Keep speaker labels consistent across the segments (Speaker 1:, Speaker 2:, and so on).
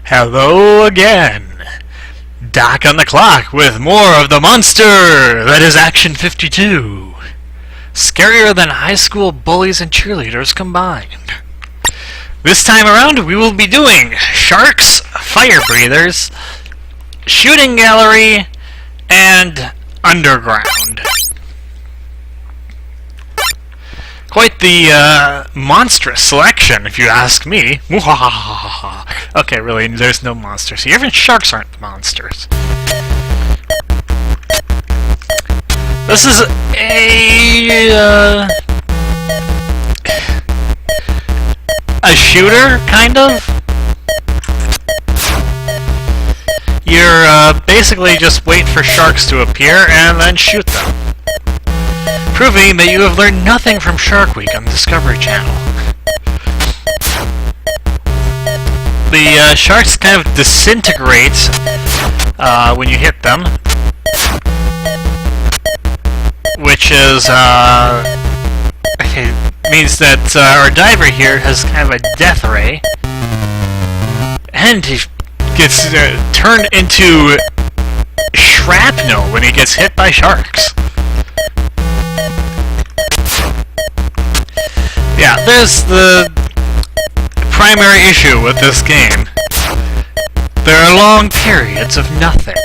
Speaker 1: Hello again. Doc on the clock with more of the monster that is Action 52. Scarier than high school bullies and cheerleaders combined. This time around we will be doing sharks, fire breathers, shooting gallery, and underground. Quite the monstrous selection, if you ask me. Okay, really, there's no monsters here. Even sharks aren't monsters. This is a shooter, kind of. You're basically just wait for sharks to appear and then shoot them. Proving that you have learned nothing from Shark Week on the Discovery Channel. The sharks kind of disintegrate when you hit them, which is means that our diver here has kind of a death ray, and he gets turned into shrapnel when he gets hit by sharks. Yeah, there's the primary issue with this game. There are long periods of nothing.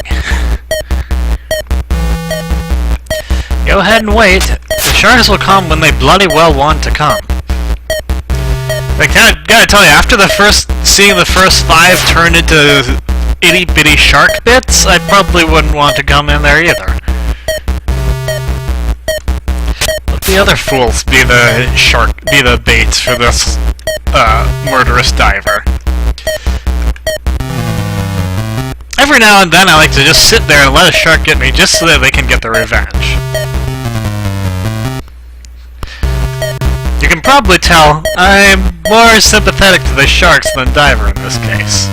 Speaker 1: Go ahead and wait. The sharks will come when they bloody well want to come. I gotta tell you, after seeing the first 5 turn into itty-bitty shark bits, I probably wouldn't want to come in there either. Let the other fools be the baits for this murderous diver. Every now and then I like to just sit there and let a shark get me just so that they can get their revenge. You can probably tell I'm more sympathetic to the sharks than diver in this case.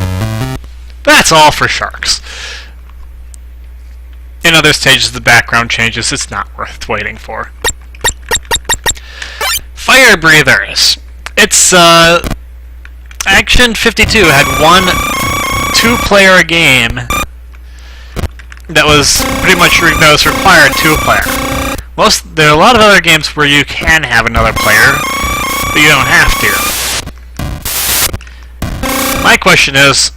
Speaker 1: That's all for sharks. In other stages the background changes, it's not worth waiting for. Fire breathers. It's Action 52 had one 2-player game that was pretty much required 2-player. There are a lot of other games where you can have another player, but you don't have to. My question is,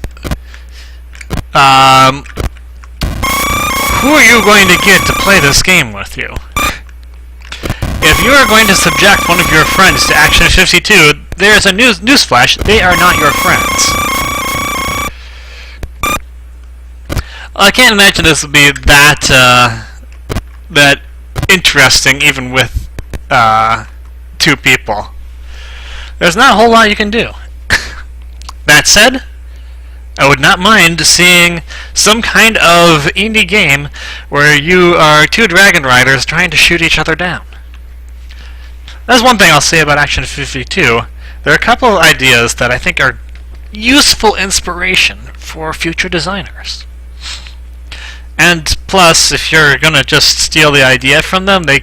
Speaker 1: who are you going to get to play this game with you? If you are going to subject one of your friends to Action 52, there's a newsflash, they are not your friends. I can't imagine this would be that interesting, even with 2 people. There's not a whole lot you can do. That said, I would not mind seeing some kind of indie game where you are 2 dragon riders trying to shoot each other down. That's one thing I'll say about Action 52. There are a couple of ideas that I think are useful inspiration for future designers. And plus, if you're gonna just steal the idea from them, they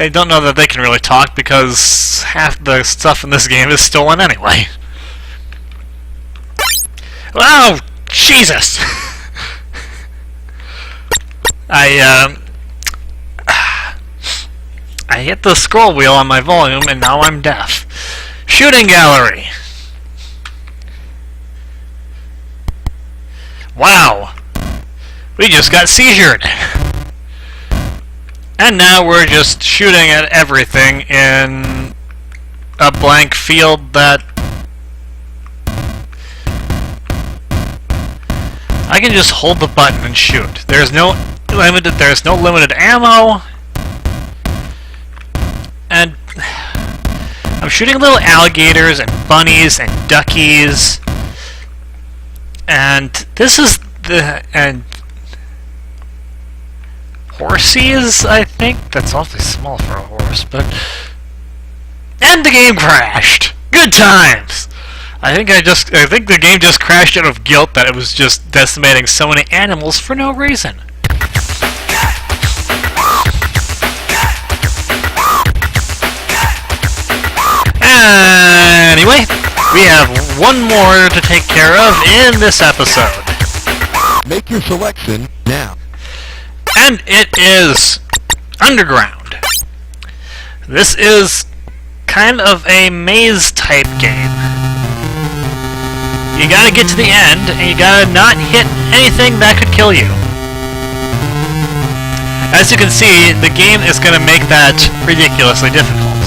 Speaker 1: don't know that they can really talk because half the stuff in this game is stolen anyway. Oh, Jesus! I hit the scroll wheel on my volume and now I'm deaf. Shooting gallery. Wow. We just got seizured. And now we're just shooting at everything in a blank field that I can just hold the button and shoot. There's no limited ammo. And I'm shooting little alligators and bunnies and duckies. And this is and horsies, I think? That's awfully small for a horse, but... And the game crashed! Good times! I think the game just crashed out of guilt that it was just decimating so many animals for no reason. Anyway, we have one more to take care of in this episode.
Speaker 2: Make your selection now.
Speaker 1: And it is Underground. This is kind of a maze-type game. You gotta get to the end, and you gotta not hit anything that could kill you. As you can see, the game is gonna make that ridiculously difficult.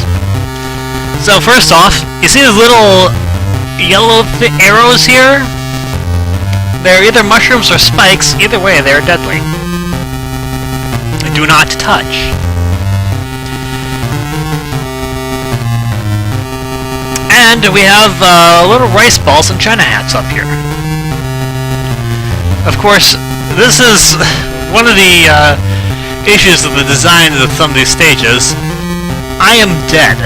Speaker 1: So first off, you see these little yellow arrows here? They're either mushrooms or spikes. Either way, they're deadly. Do not touch. And we have little rice balls and china hats up here. Of course, this is one of the issues of the design of some of these stages. I am dead.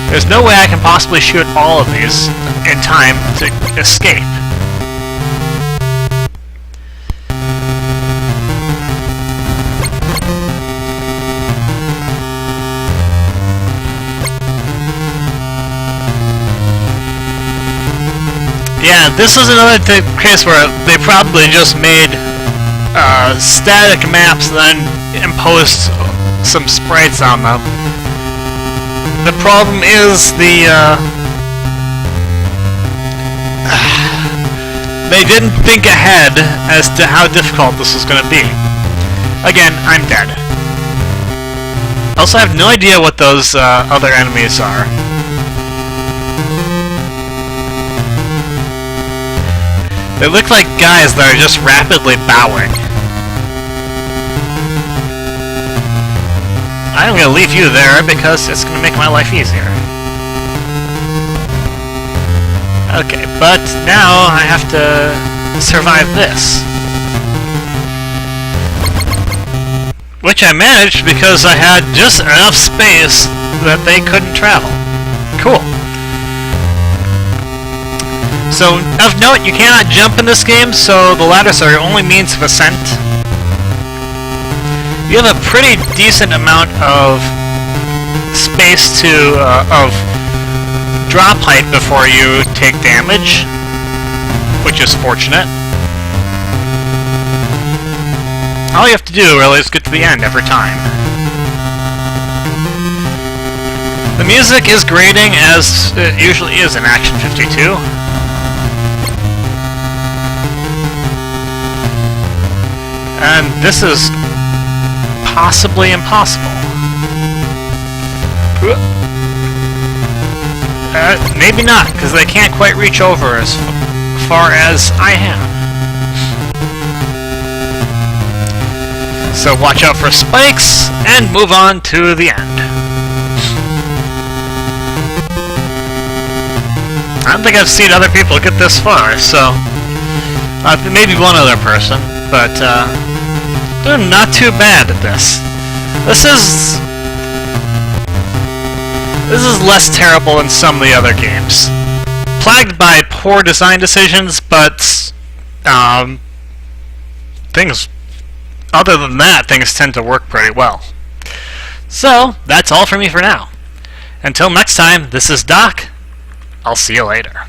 Speaker 1: There's no way I can possibly shoot all of these in time to escape. Yeah, this is another case where they probably just made static maps and then imposed some sprites on them. The problem is they didn't think ahead as to how difficult this was going to be. Again, I'm dead. I also have no idea what those other enemies are. They look like guys that are just rapidly bowing. I'm gonna leave you there because it's gonna make my life easier. Okay, but now I have to survive this. Which I managed because I had just enough space that they couldn't travel. Cool. So, of note, you cannot jump in this game, so the ladders are your only means of ascent. You have a pretty decent amount of space to, of drop height before you take damage, which is fortunate. All you have to do, really, is get to the end every time. The music is grating, as it usually is in Action 52. And this is possibly impossible. Maybe not, because they can't quite reach over as far as I am. So watch out for spikes, and move on to the end. I don't think I've seen other people get this far, so... maybe one other person, but, they're not too bad at this. This is less terrible than some of the other games. Plagued by poor design decisions, but things other than that, things tend to work pretty well. So, that's all for me for now. Until next time, this is Doc. I'll see you later.